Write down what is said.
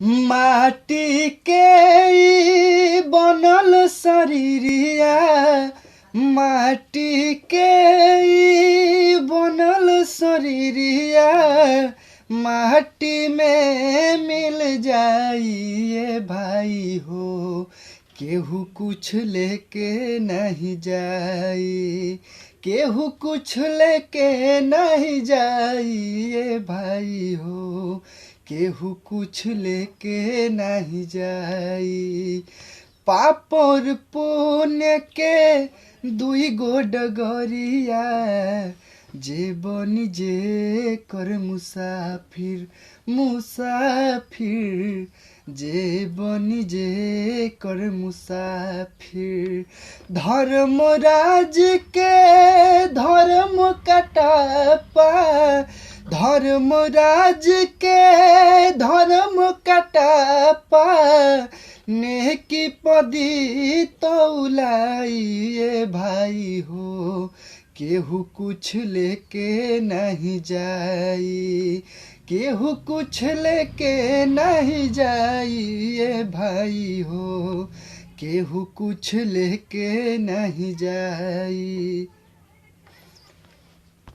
माटी के ई बनल शरीरिया, माटी के ई बनल शरीरिया, माटी में मिल जाइए भाई हो। केहू कुछ लेके नहीं जाई, केहू कुछ लेके नहीं जाइए भाई हो। केहू कुछ लेके नहीं जाई। पाप और पुण्य के दुई गो डगरिया, जे बनी जे कर मुसाफिर, मुसाफिर जे बनी जे कर मुसाफिर। धर्मराज के धर्म कटापा, धर्मराज के धर्म कटापा, नेकी पदी तौलाइए भाई हो। केहू कुछ लेके नहीं जाई, केहू कुछ लेके नहीं जाइए भाई हो। केहू कुछ लेके नहीं जाई।